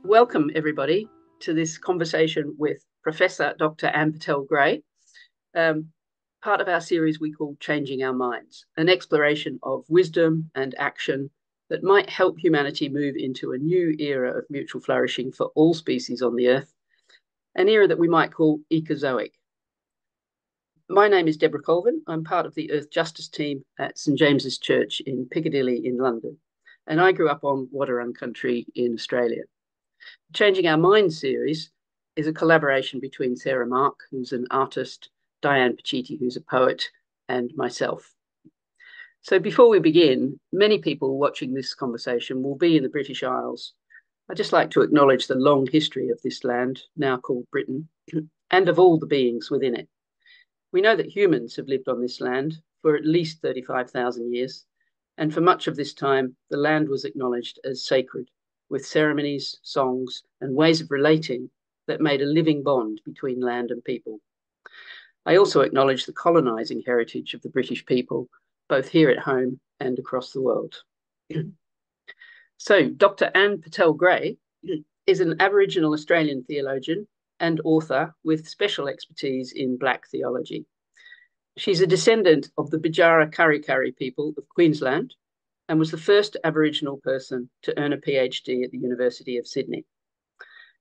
Welcome, everybody, to this conversation with Professor Dr. Anne Pattel-Gray, part of our series we call Changing Our Minds, an exploration of wisdom and action that might help humanity move into a new era of mutual flourishing for all species on the Earth, an era that we might call ecozoic. My name is Deborah Colvin. I'm part of the Earth Justice team at St James's Church in Piccadilly in London, and I grew up on Wadawurrung country in Australia. Changing Our Minds series is a collaboration between Sarah Mark, who's an artist, Diane Pacitti, who's a poet, and myself. So before we begin, many people watching this conversation will be in the British Isles. I'd just like to acknowledge the long history of this land, now called Britain, and of all the beings within it. We know that humans have lived on this land for at least 35,000 years, and for much of this time, the land was acknowledged as sacred, with ceremonies, songs, and ways of relating that made a living bond between land and people. I also acknowledge the colonising heritage of the British people, both here at home and across the world. So, Dr. Anne Pattel-Gray is an Aboriginal Australian theologian and author with special expertise in Black theology. She's a descendant of the Bidjara Kurri Kurri people of Queensland and was the first Aboriginal person to earn a PhD at the University of Sydney.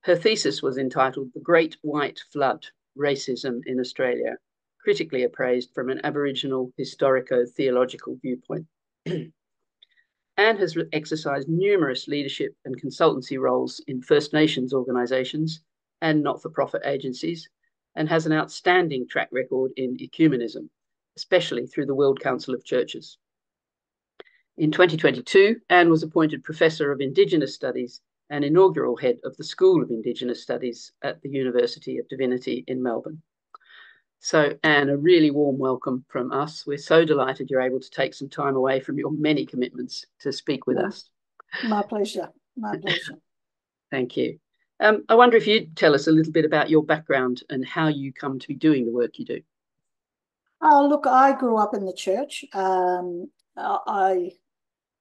Her thesis was entitled The Great White Flood, Racism in Australia, critically appraised from an Aboriginal historico-theological viewpoint. Anne has exercised numerous leadership and consultancy roles in First Nations organisations and not-for-profit agencies, and has an outstanding track record in ecumenism, especially through the World Council of Churches. In 2022, Anne was appointed Professor of Indigenous Studies and inaugural head of the School of Indigenous Studies at the University of Divinity in Melbourne. So, Anne, a really warm welcome from us. We're so delighted you're able to take some time away from your many commitments to speak with us. My pleasure. My pleasure. Thank you. I wonder if you'd tell us a little bit about your background and how you come to be doing the work you do. Oh, look, I grew up in the church. I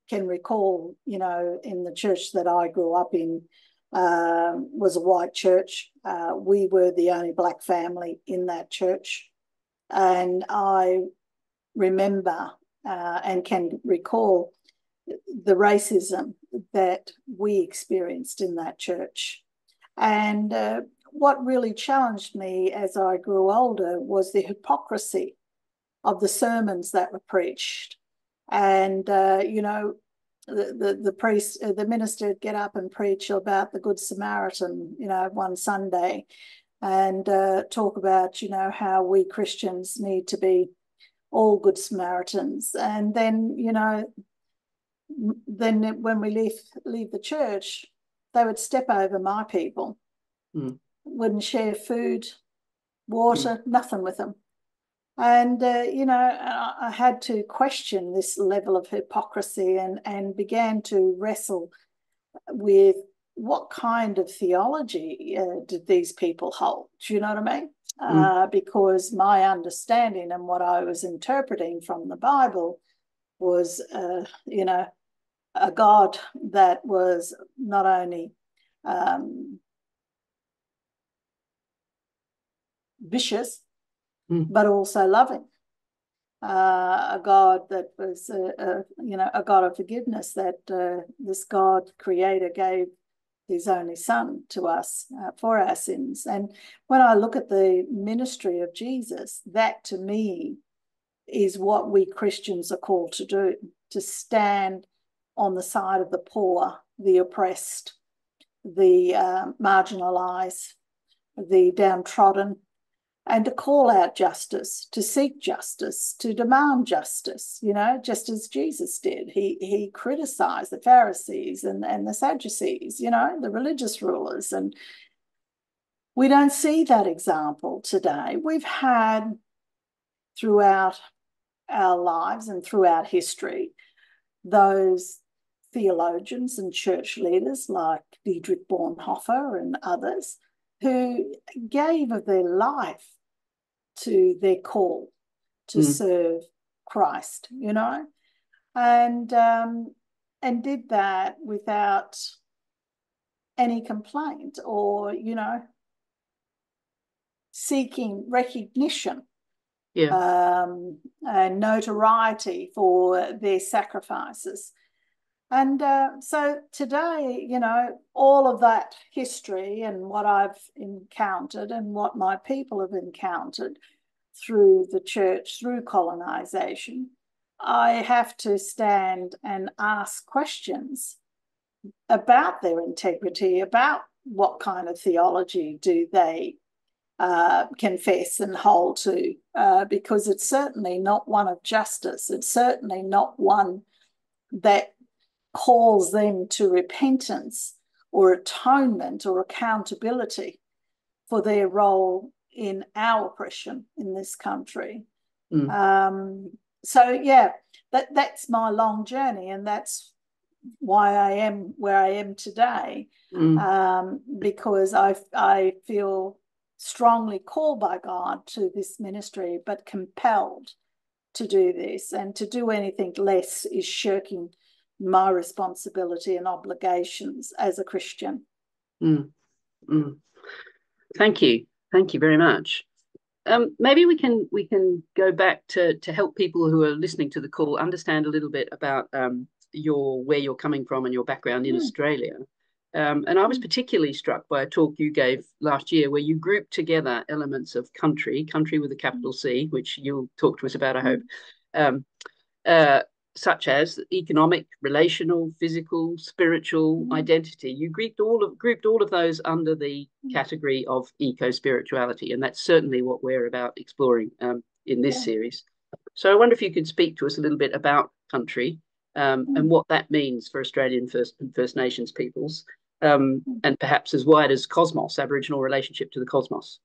can recall, in the church that I grew up in was a white church. We were the only Black family in that church. And I remember and can recall the racism that we experienced in that church. And what really challenged me as I grew older was the hypocrisy of the sermons that were preached. And, the priest, the minister would get up and preach about the Good Samaritan, one Sunday, and talk about, how we Christians need to be all Good Samaritans. And then, then when we leave the church, they would step over my people, wouldn't share food, water, nothing with them. And, I had to question this level of hypocrisy and began to wrestle with what kind of theology did these people hold? Do you know what I mean? Because my understanding and what I was interpreting from the Bible was, a God that was not only vicious, but also loving. A God that was, a God of forgiveness, that this God creator gave his only son to us for our sins. And when I look at the ministry of Jesus, that to me is what we Christians are called to do, to stand on the side of the poor, the oppressed, the marginalised, the downtrodden, and to call out justice, to seek justice, to demand justice, just as Jesus did. He criticised the Pharisees and the Sadducees, the religious rulers. And we don't see that example today. We've had throughout our lives and throughout history those theologians and church leaders like Dietrich Bonhoeffer and others who gave of their life to their call to serve Christ, and did that without any complaint or, seeking recognition and notoriety for their sacrifices. And so today, all of that history and what I've encountered and what my people have encountered through the church, through colonization, I have to stand and ask questions about their integrity, about what kind of theology do they confess and hold to, because it's certainly not one of justice. It's certainly not one that calls them to repentance or atonement or accountability for their role in our oppression in this country. So yeah, that's my long journey, and that's why I am where I am today, because I feel strongly called by God to this ministry, but compelled to do this, and to do anything less is shirking my responsibility and obligations as a Christian. Thank you very much. Maybe we can go back to help people who are listening to the call understand a little bit about where you're coming from and your background in Australia. And I was particularly struck by a talk you gave last year where you grouped together elements of country with a capital C, which you'll talk to us about, I hope, such as economic, relational, physical, spiritual identity. You grouped all of those under the category of eco-spirituality, and that's certainly what we're about exploring in this series. So I wonder if you could speak to us a little bit about country and what that means for Australian and First Nations peoples, and perhaps as wide as cosmos, Aboriginal relationship to the cosmos.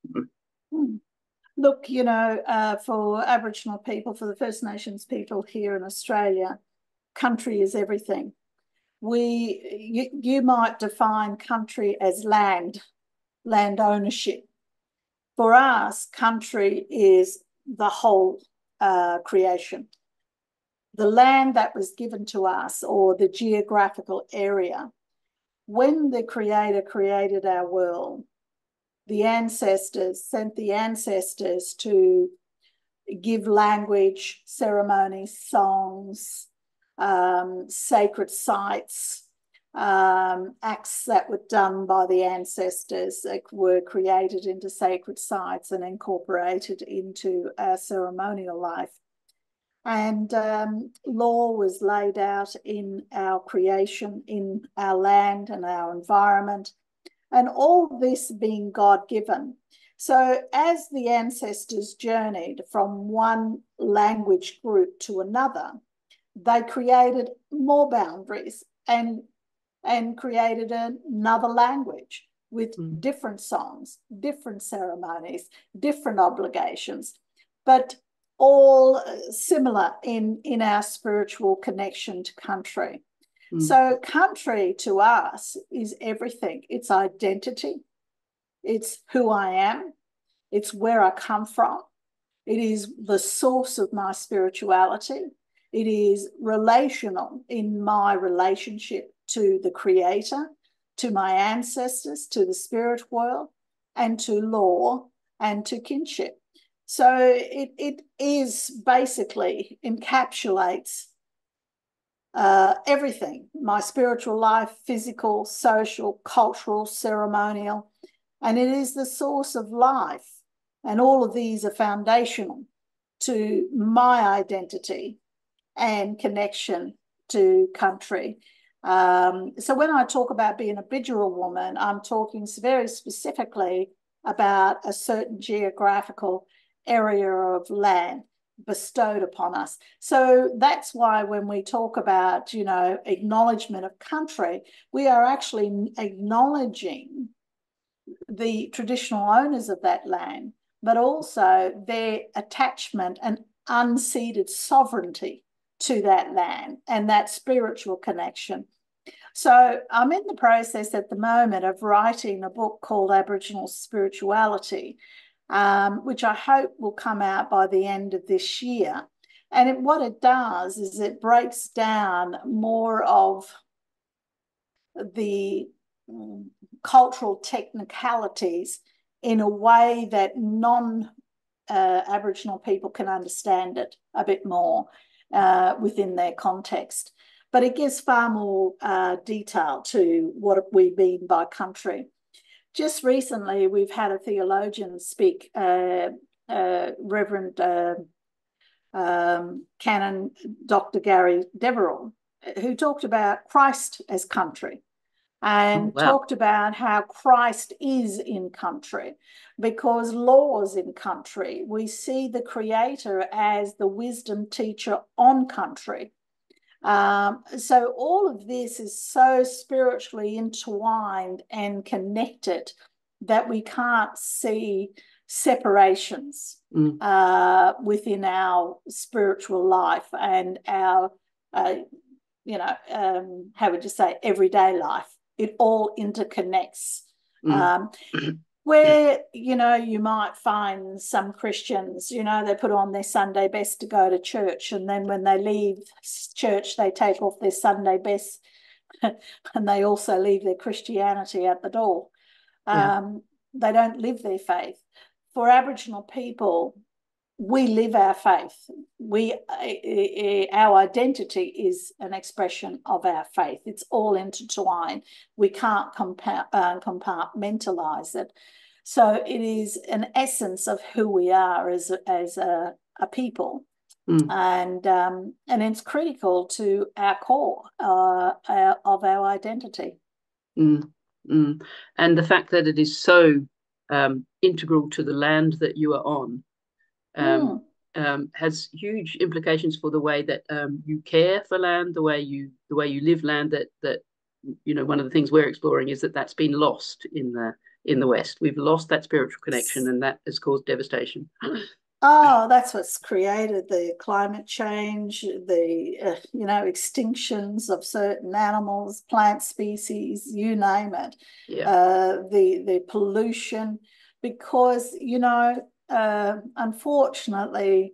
Look, for Aboriginal people, for the First Nations people here in Australia, country is everything. You might define country as land ownership. For us, country is the whole creation. The land that was given to us, or the geographical area, when the Creator created our world, the ancestors sent the ancestors to give language, ceremonies, songs, sacred sites, acts that were done by the ancestors that were created into sacred sites and incorporated into our ceremonial life. And law was laid out in our creation, in our land and our environment, and all this being God-given. So as the ancestors journeyed from one language group to another, they created more boundaries and created another language with different songs, different ceremonies, different obligations, but all similar in our spiritual connection to country. So country to us is everything. It's identity. It's who I am. It's where I come from. It is the source of my spirituality. It is relational in my relationship to the Creator, to my ancestors, to the spirit world, and to law and to kinship. So it is basically encapsulates everything, my spiritual life, physical, social, cultural, ceremonial, and it is the source of life. And all of these are foundational to my identity and connection to country. So when I talk about being a Bidjiral woman, I'm talking very specifically about a certain geographical area of land bestowed upon us. So that's why when we talk about, acknowledgement of country, we are actually acknowledging the traditional owners of that land, but also their attachment and unceded sovereignty to that land and that spiritual connection. So I'm in the process at the moment of writing a book called Aboriginal Spirituality, which I hope will come out by the end of this year. And what it does is it breaks down more of the cultural technicalities in a way that non-Aboriginal people can understand it a bit more within their context. But it gives far more detail to what we mean by country. Just recently, we've had a theologian speak, Reverend Canon Dr. Gary Deverell, who talked about Christ as country and talked about how Christ is in country, because laws in country, we see the Creator as the wisdom teacher on country. So all of this is so spiritually entwined and connected that we can't see separations within our spiritual life and our, how would you say, everyday life. It all interconnects. Where, you might find some Christians, they put on their Sunday best to go to church, and then when they leave church, they take off their Sunday best and they also leave their Christianity at the door. They don't live their faith. For Aboriginal people, we live our faith. Our identity is an expression of our faith. It's all intertwined. We can't compartmentalize it. So it is an essence of who we are as a people, and it's critical to our core of our identity. And the fact that it is so integral to the land that you are on. Has huge implications for the way that you care for land, the way you live land. That one of the things we're exploring is that's been lost in the West. We've lost that spiritual connection, and that has caused devastation. Oh, that's what's created the climate change, the extinctions of certain animals, plant species, you name it. The pollution, because unfortunately,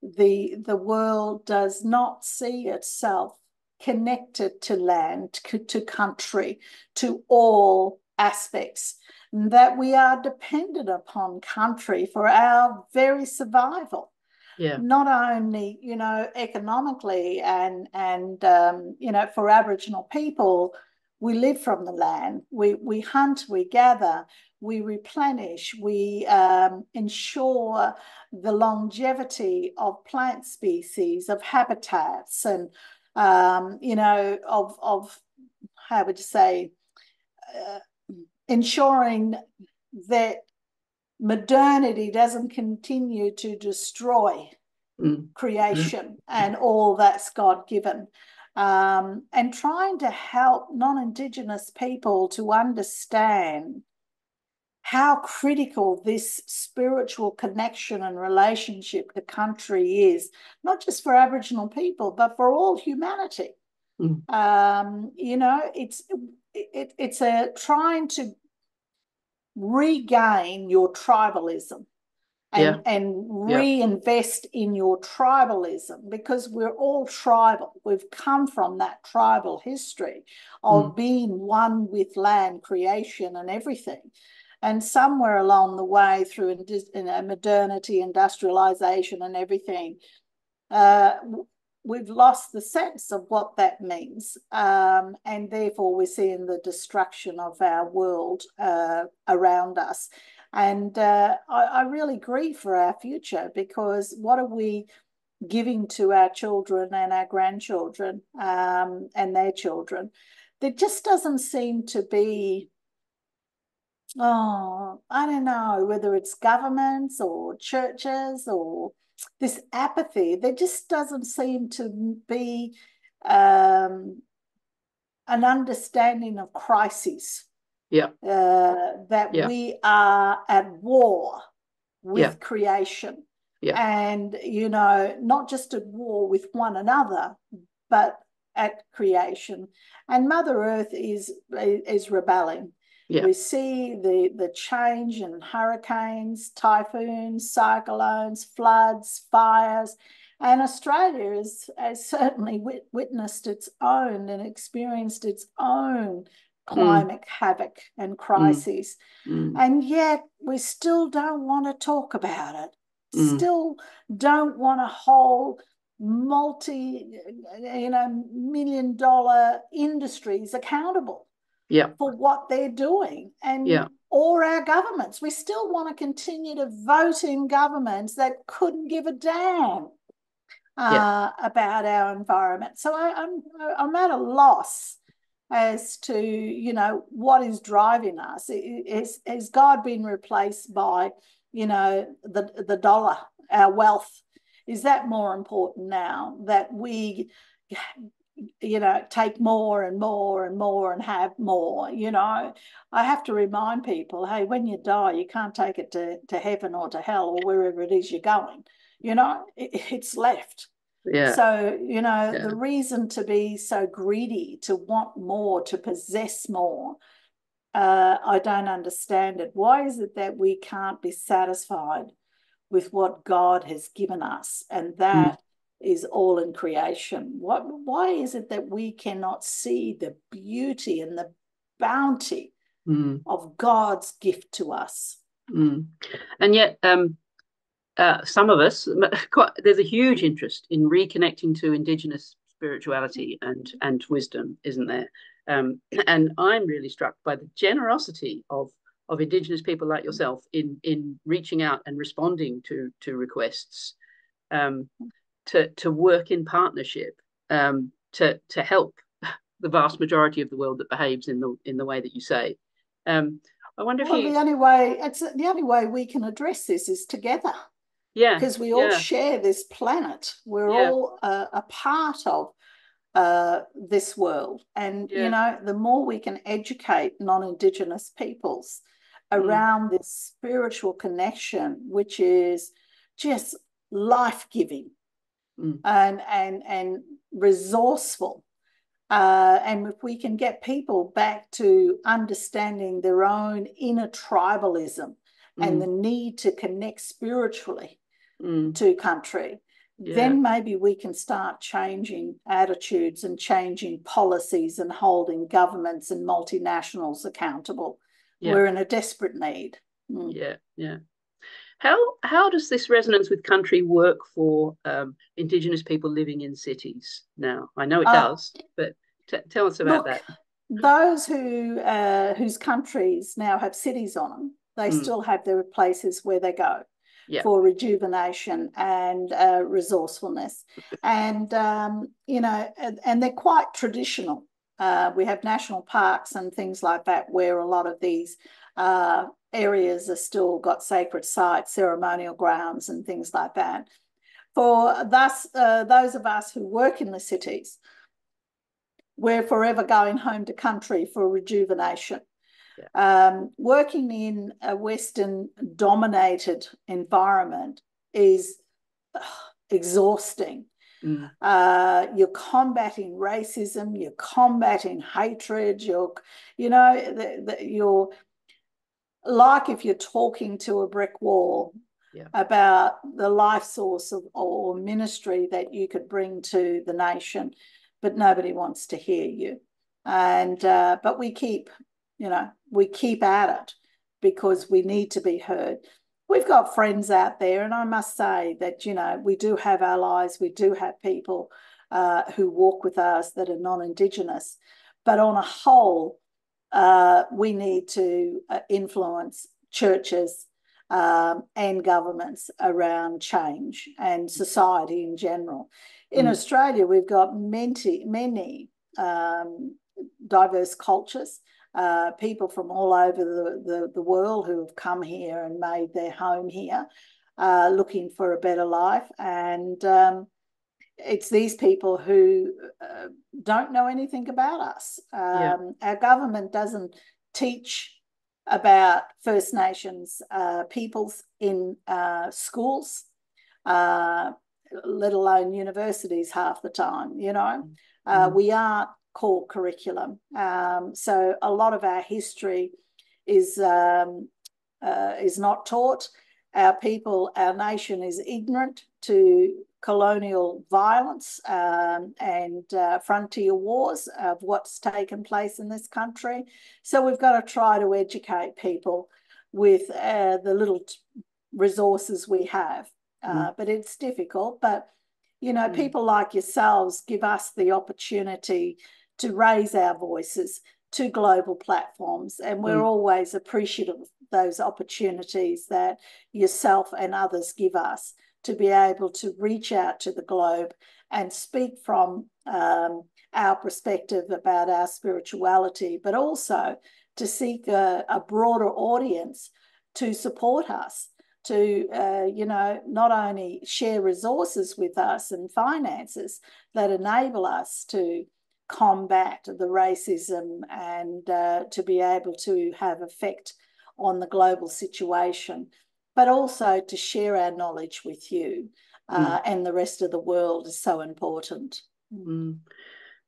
the world does not see itself connected to land, to country, to all aspects, that we are dependent upon country for our very survival. Not only, economically and for Aboriginal people, we live from the land. We hunt, we gather, we replenish, we ensure the longevity of plant species, of habitats, and of how would you say, ensuring that modernity doesn't continue to destroy creation and all that's God-given. And trying to help non-Indigenous people to understand how critical this spiritual connection and relationship to country is, not just for Aboriginal people, but for all humanity. It's a trying to regain your tribalism and reinvest in your tribalism, because we're all tribal. We've come from that tribal history of being one with land, creation, and everything. And somewhere along the way, through modernity, industrialization, and everything, we've lost the sense of what that means. And therefore, we're seeing the destruction of our world around us. And I really grieve for our future, because what are we giving to our children and our grandchildren and their children? There just doesn't seem to be, I don't know, whether it's governments or churches or this apathy. There just doesn't seem to be an understanding of crises. That we are at war with creation. And, not just at war with one another, but at creation. And Mother Earth is rebelling. We see the change in hurricanes, typhoons, cyclones, floods, fires, and Australia has certainly witnessed its own and experienced its own climate havoc and crises. Mm. And yet we still don't want to talk about it, still don't want to hold multi-million-dollar industries accountable for what they're doing, and or our governments. We still want to continue to vote in governments that couldn't give a damn about our environment. So I'm at a loss as to, what is driving us. Has God been replaced by, the dollar, our wealth? Is that more important now, that we, take more and more and more and have more? I have to remind people, hey, when you die, you can't take it to heaven or to hell or wherever it is you're going. It's left. Yeah. So, the reason to be so greedy, to want more, to possess more, I don't understand it. Why is it that we can't be satisfied with what God has given us? And that is all in creation. Why is it that we cannot see the beauty and the bounty of God's gift to us? And yet, some of us, there's a huge interest in reconnecting to Indigenous spirituality and wisdom, isn't there? And I'm really struck by the generosity of Indigenous people like yourself in reaching out and responding to requests, to work in partnership, to help the vast majority of the world that behaves in the way that you say. I wonder if the only way we can address this is together. Because we all share this planet. We're all a part of this world. And, the more we can educate non-Indigenous peoples around this spiritual connection, which is just life-giving and resourceful. And if we can get people back to understanding their own inner tribalism and the need to connect spiritually to country, then maybe we can start changing attitudes and changing policies and holding governments and multinationals accountable. We're in a desperate need. How does this resonance with country work for Indigenous people living in cities now? I know it does, but tell us about that. Those whose countries now have cities on them, they still have their places where they go for rejuvenation and resourcefulness. And, and they're quite traditional. We have national parks and things like that where a lot of these areas are still got sacred sites, ceremonial grounds and things like that. For those of us who work in the cities, we're forever going home to country for rejuvenation. Working in a Western-dominated environment is exhausting. You're combating racism, you're combating hatred, you're like if you're talking to a brick wall about the life source or ministry that you could bring to the nation, but nobody wants to hear you. And but we keep at it because we need to be heard. We've got friends out there, and I must say that, we do have allies, we do have people who walk with us that are non-Indigenous, but on a whole, we need to influence churches and governments around change and society in general. In Australia, we've got many diverse cultures, people from all over the world who have come here and made their home here, looking for a better life. And it's these people who don't know anything about us. Our government doesn't teach about First Nations peoples in schools, let alone universities half the time, we aren't core curriculum. So a lot of our history is not taught. our people, our nation is ignorant to colonial violence and frontier wars of what's taken place in this country. So we've got to try to educate people with the little resources we have. But it's difficult. But, you know, people like yourselves give us the opportunity to raise our voices to global platforms. And we're always appreciative of those opportunities that yourself and others give us to be able to reach out to the globe and speak from our perspective about our spirituality, but also to seek a broader audience to support us, to, you know, not only share resources with us and finances that enable us to combat the racism and to be able to have effect on the global situation, but also to share our knowledge with you and the rest of the world is so important.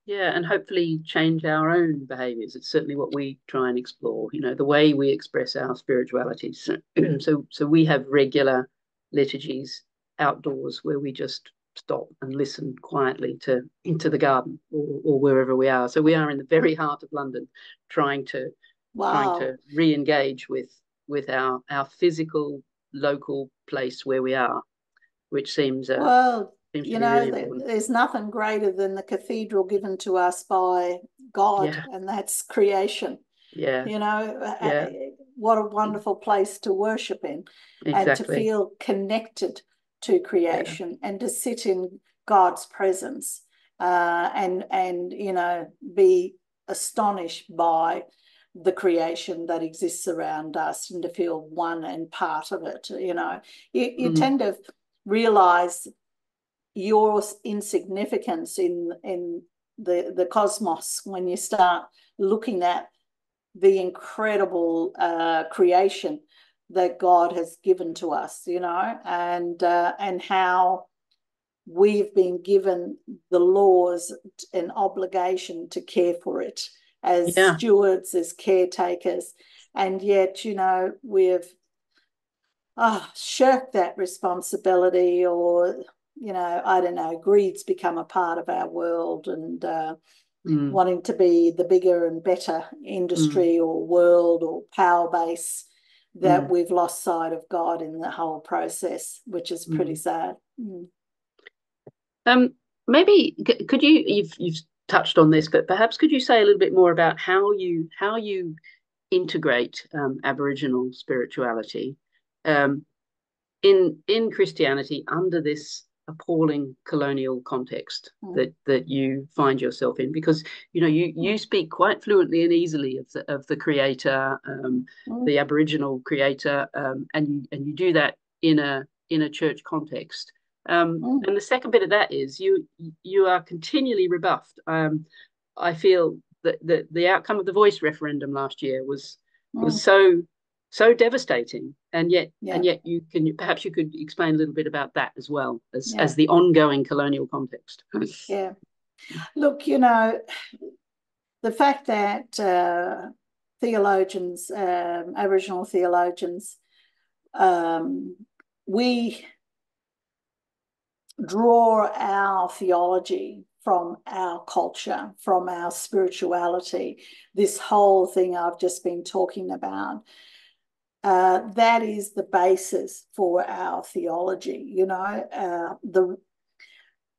Yeah, and hopefully change our own behaviours. It's certainly what we try and explore, you know, the way we express our spirituality. So we have regular liturgies outdoors where we just stop and listen quietly into the garden or wherever we are. So we are in the very heart of London, trying to re-engage with our physical local place where we are, which seems you know, there's nothing greater than the cathedral given to us by God, and that's creation. You know, what a wonderful place to worship in and to feel connected to creation and to sit in God's presence and you know, be astonished by the creation that exists around us and to feel one and part of it. You know, you tend to realize your insignificance in the cosmos when you start looking at the incredible creation that God has given to us, you know, and how we've been given the laws and obligation to care for it as stewards, as caretakers, and yet, you know, we've shirked that responsibility, or, you know, I don't know, greed's become a part of our world, and wanting to be the bigger and better industry or world or power base, that we've lost sight of God in the whole process, which is pretty sad. Maybe could you've touched on this, but perhaps could you say a little bit more about how you integrate Aboriginal spirituality in Christianity under this appalling colonial context that you find yourself in? Because, you know, you speak quite fluently and easily of the creator, the Aboriginal creator, and you do that in a church context. And the second bit of that is you are continually rebuffed. I feel that the outcome of the Voice referendum last year was so devastating, and yet you could explain a little bit about that as well as the ongoing colonial context. Look, you know, the fact that theologians, Aboriginal theologians, we draw our theology from our culture, from our spirituality, this whole thing I've just been talking about. That is the basis for our theology, you know,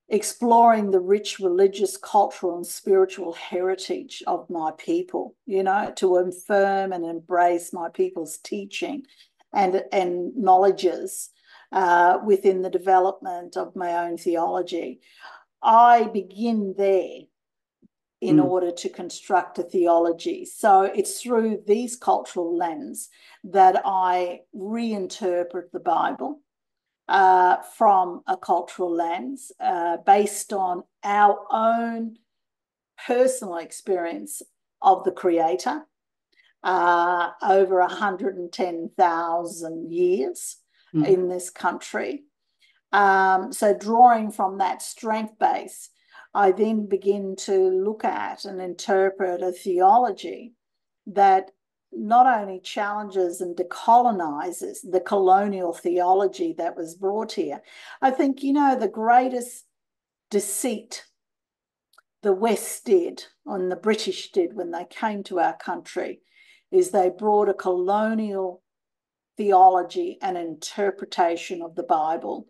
exploring the rich religious, cultural and spiritual heritage of my people, you know, to affirm and embrace my people's teaching and knowledges within the development of my own theology. I begin there in order to construct a theology. So it's through these cultural lens that I reinterpret the Bible from a cultural lens based on our own personal experience of the Creator over 110,000 years in this country. So drawing from that strength base, I then begin to look at and interpret a theology that not only challenges and decolonizes the colonial theology that was brought here. I think, you know, the greatest deceit the West did, and the British did when they came to our country, is they brought a colonial theology and interpretation of the Bible.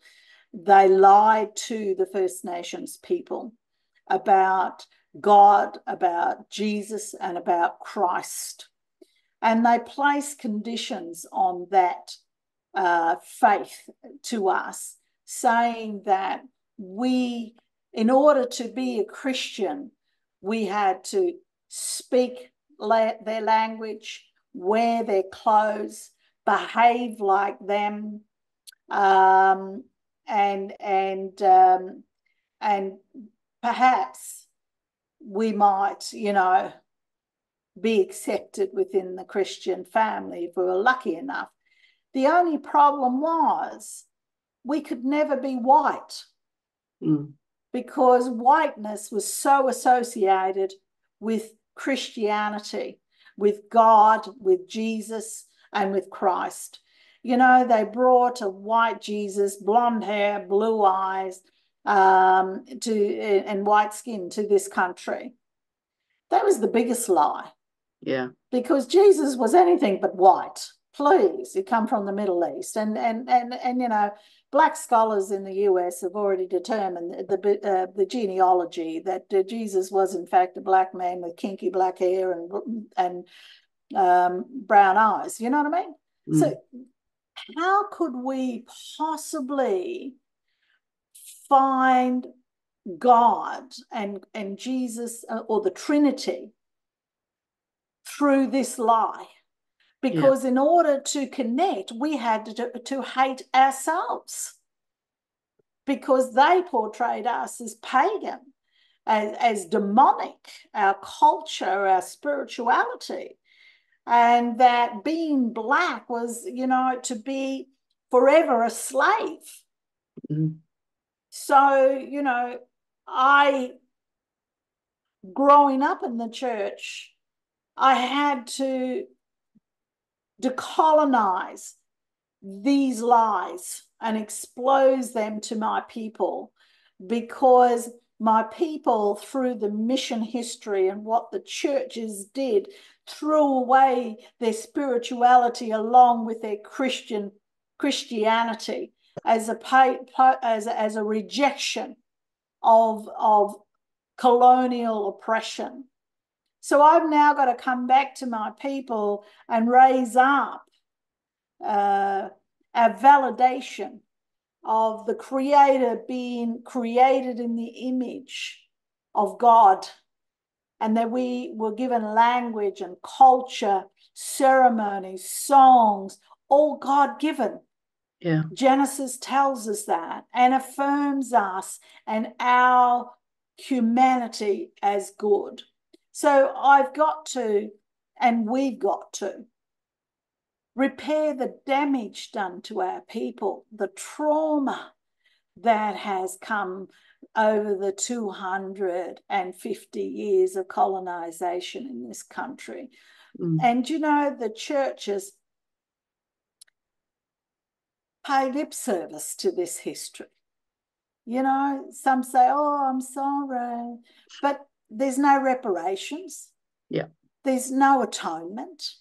They lied to the First Nations people about God, about Jesus, and about Christ. And they placed conditions on that faith to us, saying that we, in order to be a Christian, we had to speak their language, wear their clothes, behave like them, and perhaps we might, you know, be accepted within the Christian family if we were lucky enough. The only problem was we could never be white because whiteness was so associated with Christianity, with God, with Jesus, and with Christ. You know, they brought a white Jesus, blonde hair, blue eyes, and white skin to this country. That was the biggest lie. Yeah. Because Jesus was anything but white. Please, you come from the Middle East. And you know, black scholars in the US have already determined the genealogy that Jesus was in fact a black man with kinky black hair and brown eyes. You know what I mean? So how could we possibly find God and Jesus or the Trinity through this lie? Because in order to connect, we had to hate ourselves, because they portrayed us as pagan, as demonic, our culture, our spirituality, and that being black was, you know, to be forever a slave. So, you know, growing up in the church, I had to decolonize these lies and expose them to my people, because my people, through the mission history and what the churches did, threw away their spirituality along with their Christianity as a rejection of colonial oppression. So I've now got to come back to my people and raise up a validation of the Creator being created in the image of God, and that we were given language and culture, ceremonies, songs, all God-given. Yeah. Genesis tells us that and affirms us and our humanity as good. So I've got to, and we've got to, repair the damage done to our people, the trauma that has come over the 250 years of colonization in this country. And, you know, the churches pay lip service to this history. You know, some say, oh, I'm sorry, but there's no reparations. Yeah. There's no atonement.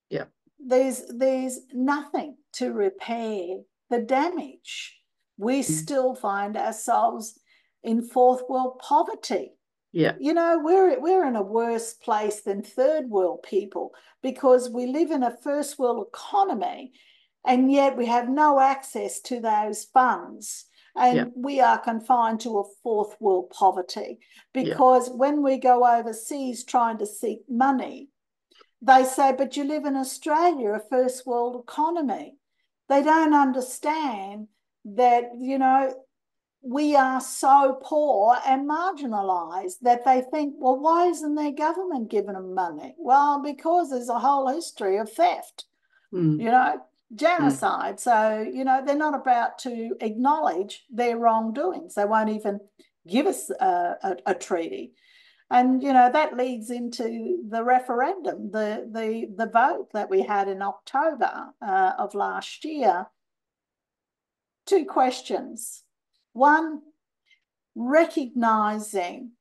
Yeah. There's nothing to repair the damage. We still find ourselves in fourth world poverty. Yeah. You know, we're in a worse place than third world people, because we live in a first world economy, and yet we have no access to those funds. And we are confined to a fourth world poverty, because when we go overseas trying to seek money, they say, but you live in Australia, a first world economy. They don't understand that, you know, we are so poor and marginalised that they think, well, why isn't their government giving them money? Well, because there's a whole history of theft, you know, genocide. So, you know, they're not about to acknowledge their wrongdoings. They won't even give us a treaty. And, that leads into the referendum, the vote that we had in October of last year. Two questions. One, recognising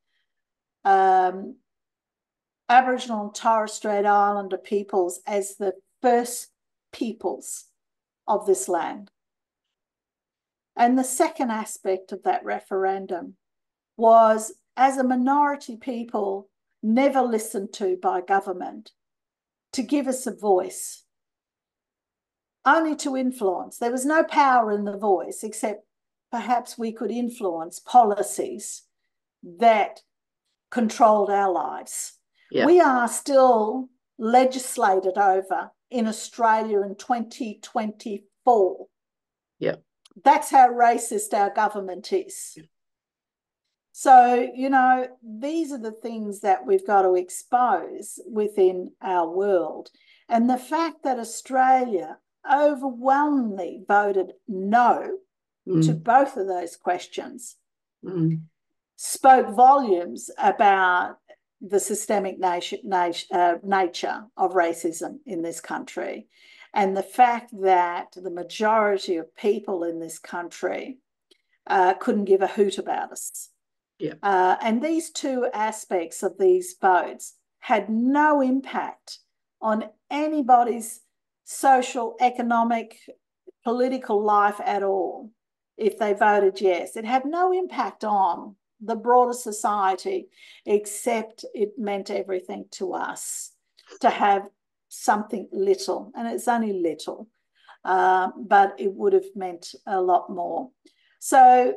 Aboriginal and Torres Strait Islander peoples as the first peoples of this land. And the second aspect of that referendum was, as a minority people never listened to by government, to give us a voice, only to influence. There was no power in the voice, except perhaps we could influence policies that controlled our lives. Yeah. We are still legislated over in Australia in 2024. Yeah. That's how racist our government is. Yeah. So, these are the things that we've got to expose within our world. And the fact that Australia overwhelmingly voted no to both of those questions spoke volumes about the systemic nature of racism in this country, and the fact that the majority of people in this country couldn't give a hoot about us. Yeah. And these two aspects of these votes had no impact on anybody's social, economic, political life at all if they voted yes. It had no impact on the broader society, except it meant everything to us to have something little, and it's only little, but it would have meant a lot more. So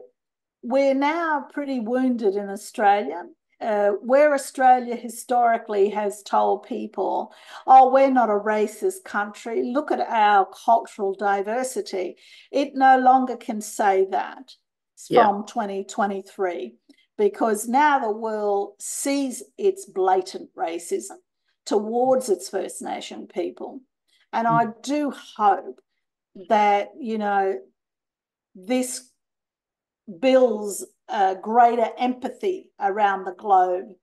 we're now pretty wounded in Australia, where Australia historically has told people, oh, we're not a racist country. Look at our cultural diversity. It no longer can say that from 2023, because now the world sees its blatant racism towards its First Nation people. And I do hope that, this builds greater empathy around the globe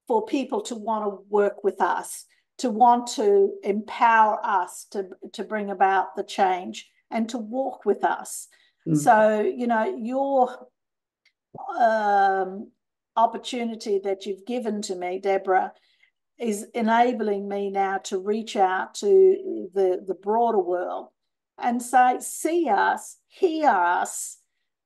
for people to want to work with us, to want to empower us to bring about the change and to walk with us. So, your opportunity that you've given to me, Deborah, is enabling me now to reach out to the broader world and say, see us, hear us,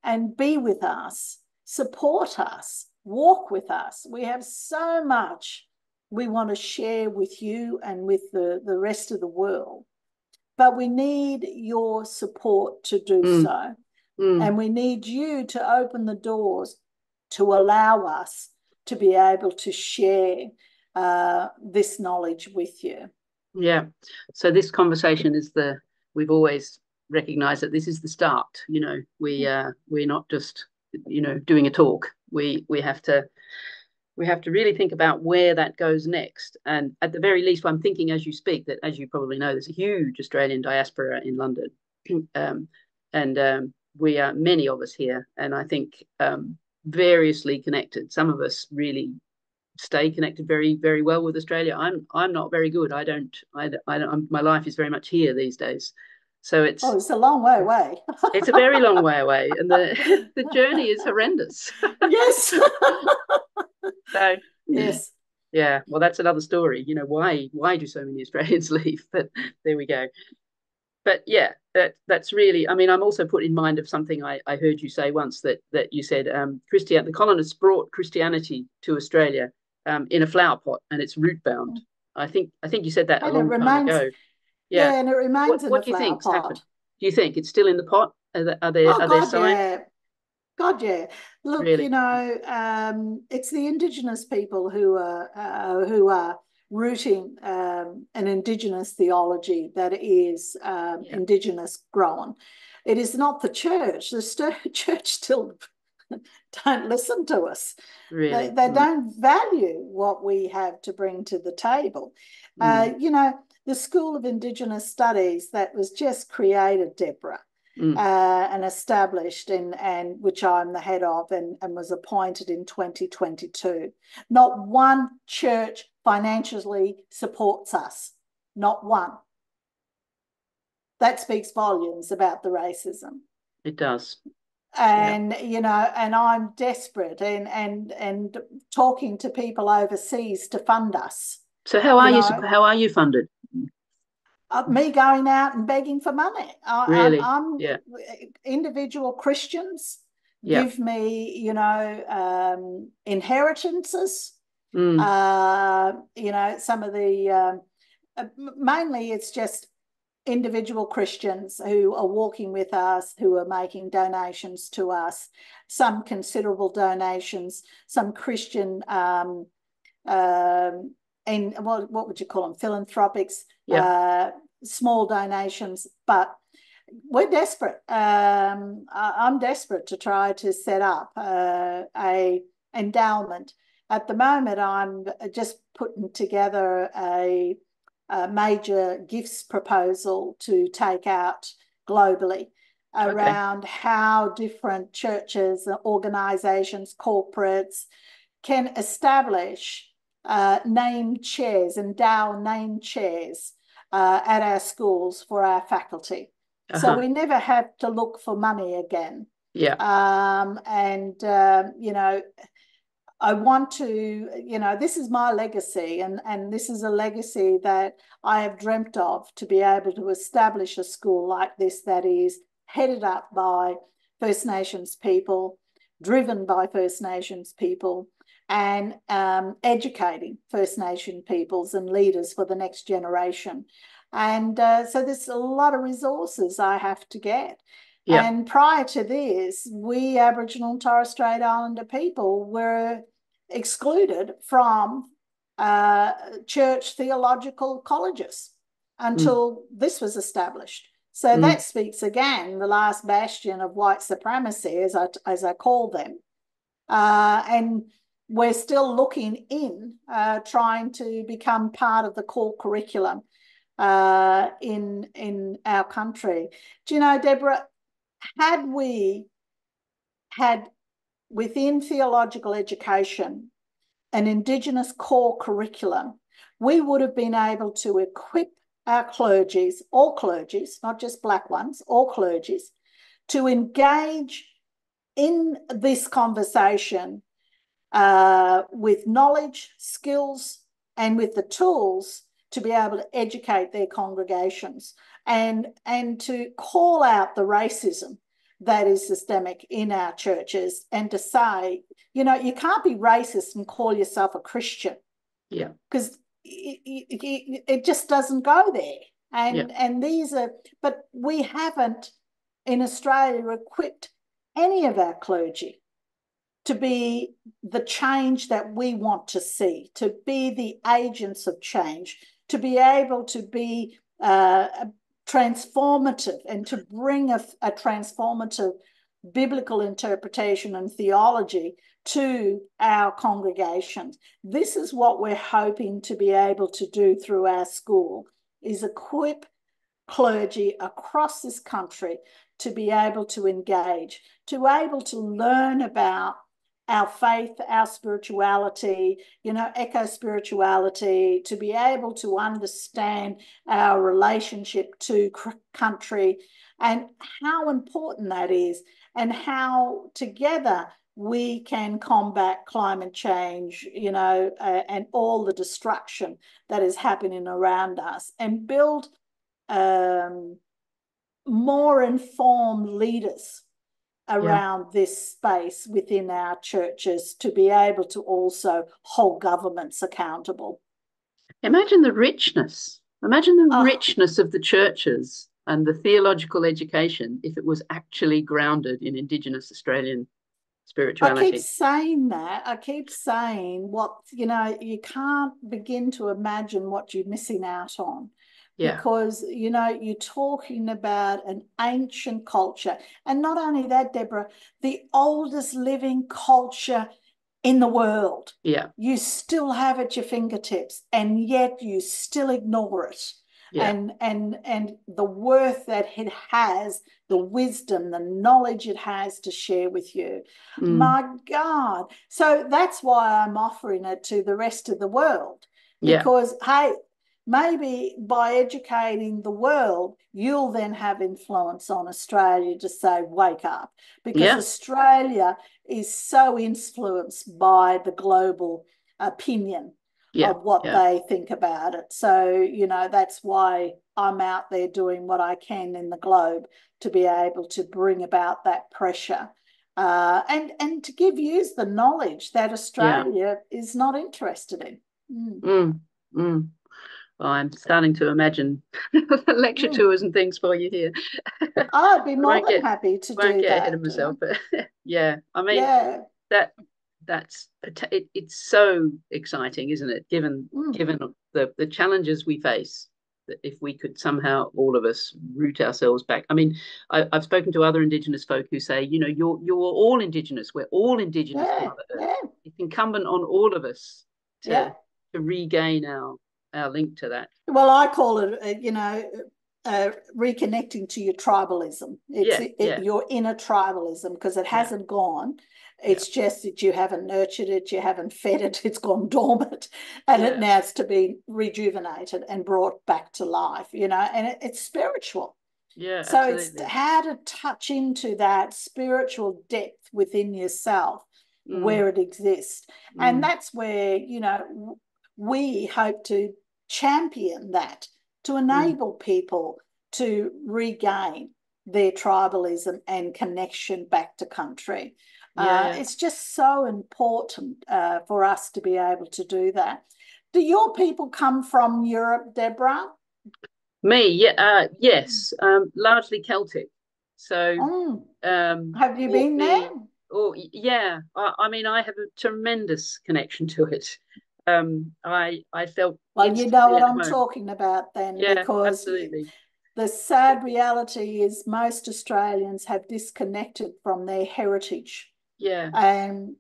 and be with us, support us, walk with us. We have so much we want to share with you and with the rest of the world, but we need your support to do so. And we need you to open the doors to allow us to be able to share this knowledge with you. Yeah. So this conversation is we've always recognized that this is the start. We're not just, doing a talk. We have to really think about where that goes next. And at the very least, I'm thinking as you speak that, as you probably know, there's a huge Australian diaspora in London. And we are, many of us here, and I think variously connected. Some of us really stay connected very, very well with Australia. I'm not very good. I don't. My life is very much here these days. So it's a long way away. It's a very long way away, and the journey is horrendous. Yes. So yes. Yeah. Well, that's another story. Why do so many Australians leave? But there we go. But yeah, that's really, I'm also put in mind of something I heard you say once, that you said the colonists brought Christianity to Australia in a flower pot, and it's root bound. I think you said that a long time ago. Yeah, and it remains in the flower pot. What do you think's happened? Do you think it's still in the pot? Are there signs? Yeah. God, yeah. Look, really? It's the Indigenous people who are rooting an Indigenous theology that is Indigenous grown. It is not the church. The church still don't listen to us. Really? They don't value what we have to bring to the table. The School of Indigenous Studies that was just created, Deborah, and established, and which I'm the head of, and was appointed in 2022. Not one church financially supports us. Not one. That speaks volumes about the racism. It does. And you know, and I'm desperate and talking to people overseas to fund us. So how are you funded? Me going out and begging for money. Really? I'm individual Christians give me, you know, inheritances. You know, some of the mainly it's just individual Christians who are walking with us, who are making donations to us, some considerable donations, some Christian and what would you call them? Philanthropics, small donations, but we're desperate. I'm desperate to try to set up a endowment. At the moment, I'm just putting together a major gifts proposal to take out globally around how different churches, organizations, corporates can establish named chairs, endow named chairs at our schools for our faculty. So we never have to look for money again. Yeah. You know, I want to, you know, this is my legacy, and this is a legacy that I have dreamt of, to be able to establish a school like this that is headed up by First Nations people, driven by First Nations people, and educating First Nation peoples and leaders for the next generation. And so there's a lot of resources I have to get. Yeah. And prior to this, we Aboriginal and Torres Strait Islander people were excluded from church theological colleges until this was established. So that speaks again, the last bastion of white supremacy, as I call them. And we're still looking in, trying to become part of the core curriculum in our country. Do you know, Deborah, had we had within theological education an Indigenous core curriculum, we would have been able to equip our clergies, all clergies, not just black ones, all clergies, to engage in this conversation with knowledge, skills, and with the tools to be able to educate their congregations and to call out the racism that is systemic in our churches, and to say, you know, you can't be racist and call yourself a Christian. Yeah. Because it just doesn't go there. And these are, but we haven't in Australia equipped any of our clergy to be the change that we want to see, to be the agents of change, to be able to be transformative and to bring a transformative biblical interpretation and theology to our congregations. This is what we're hoping to be able to do through our school, is equip clergy across this country to be able to engage, to be able to learn about our faith, our spirituality, you know, eco-spirituality, to be able to understand our relationship to country and how important that is, and how together we can combat climate change, you know, and all the destruction that is happening around us, and build more informed leaders around this space within our churches, to be able to also hold governments accountable. Imagine the richness. Imagine the richness of the churches and the theological education if it was actually grounded in Indigenous Australian spirituality. I keep saying that. I keep saying what, you know, you can't begin to imagine what you're missing out on. Yeah. Because, you know, you're talking about an ancient culture. And not only that, Deborah, the oldest living culture in the world. Yeah. You still have at your fingertips, and yet you still ignore it. Yeah. and the worth that it has, the wisdom, the knowledge it has to share with you. My God. So that's why I'm offering it to the rest of the world, because, hey, maybe by educating the world, you'll then have influence on Australia to say, wake up, because Australia is so influenced by the global opinion of what they think about it. So, that's why I'm out there doing what I can in the globe to be able to bring about that pressure, and to give you the knowledge that Australia is not interested in. Well, I'm starting to imagine lecture tours and things for you here. I'd be more than happy to do that. Won't get ahead of myself, but I mean, it's so exciting, isn't it? Given the challenges we face, that if we could somehow, all of us, root ourselves back. I mean, I've spoken to other Indigenous folk who say, you're all Indigenous. We're all Indigenous to Mother Earth. It's incumbent on all of us to regain our link to that. Well, I call it, reconnecting to your tribalism. Your inner tribalism, because it hasn't gone. It's just that you haven't nurtured it, you haven't fed it, it's gone dormant, and it now has to be rejuvenated and brought back to life, and it's spiritual. Yeah, so absolutely. It's how to touch into that spiritual depth within yourself where it exists. And that's where, we hope to champion that, to enable people to regain their tribalism and connection back to country. It's just so important for us to be able to do that. Do your people come from Europe, Deborah? Me, yes, largely Celtic. So, have you been there? Oh, yeah. I mean, I have a tremendous connection to it. I felt well, you know what I'm home. talking about then, Yeah, because absolutely. The sad reality is most Australians have disconnected from their heritage. Yeah. And,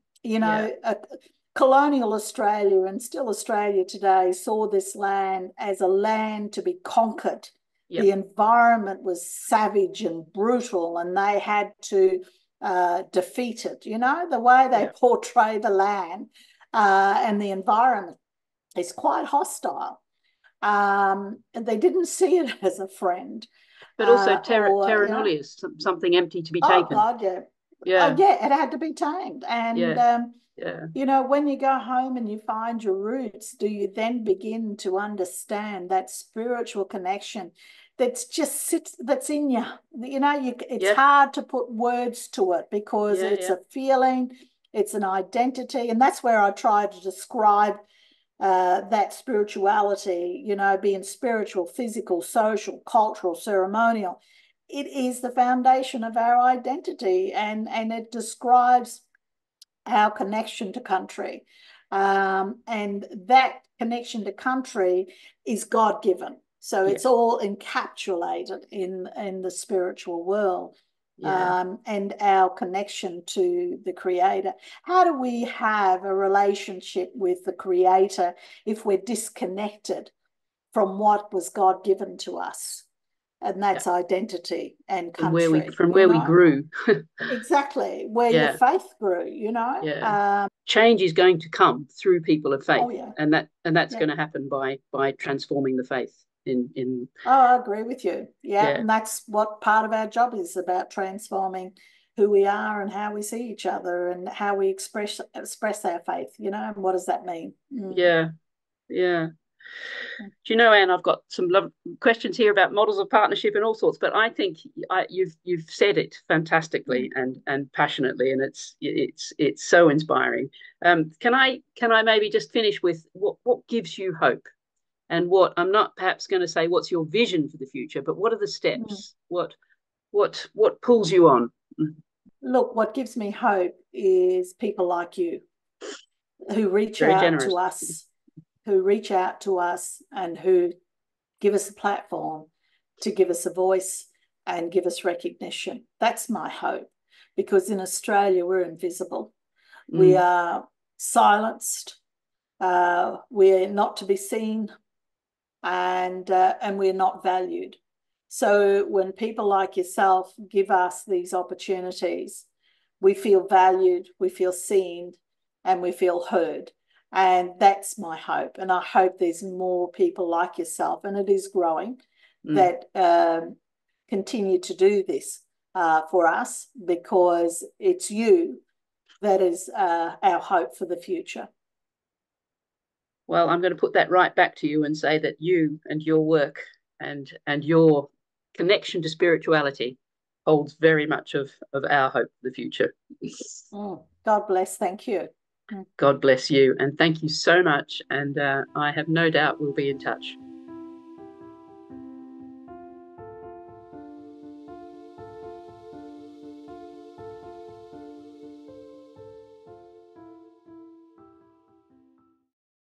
colonial Australia, and still Australia today, saw this land as a land to be conquered. Yep. The environment was savage and brutal, and they had to defeat it. The way they portray the land and the environment is quite hostile. And they didn't see it as a friend. But also terra nullius, something empty to be taken. Oh, God, yeah. Yeah. It had to be tamed. And, when you go home and you find your roots, do you then begin to understand that spiritual connection that's in you? It's hard to put words to it, because it's a feeling, it's an identity. And that's where I try to describe that spirituality, being spiritual, physical, social, cultural, ceremonial. It is the foundation of our identity, and it describes our connection to country. And that connection to country is God-given. So it's all encapsulated in the spiritual world. And our connection to the Creator. How do we have a relationship with the Creator if we're disconnected from what was God given to us? And that's identity and country. From where we grew. Exactly, where your faith grew, change is going to come through people of faith. And that's going to happen by transforming the faith. I agree with you. And that's what part of our job is about, transforming who we are and how we see each other and how we express our faith, and what does that mean? Do you know, Anne, I've got some questions here about models of partnership and all sorts, but I think you've said it fantastically and passionately, and it's so inspiring. Can I maybe just finish with what gives you hope? And what I'm not perhaps going to say what's your vision for the future, but what are the steps? What pulls you on? Look, what gives me hope is people like you who reach out to us and who give us a platform to give us a voice and give us recognition. That's my hope, because in Australia we're invisible. We are silenced. We're not to be seen. and we're not valued. So when people like yourself give us these opportunities, we feel valued, we feel seen, and we feel heard. And that's my hope. And I hope there's more people like yourself, and it is growing, that continue to do this for us, because it's you that is our hope for the future. Well, I'm going to put that right back to you and say that you and your work and your connection to spirituality holds very much of our hope for the future. God bless. Thank you. God bless you. And thank you so much. And I have no doubt we'll be in touch.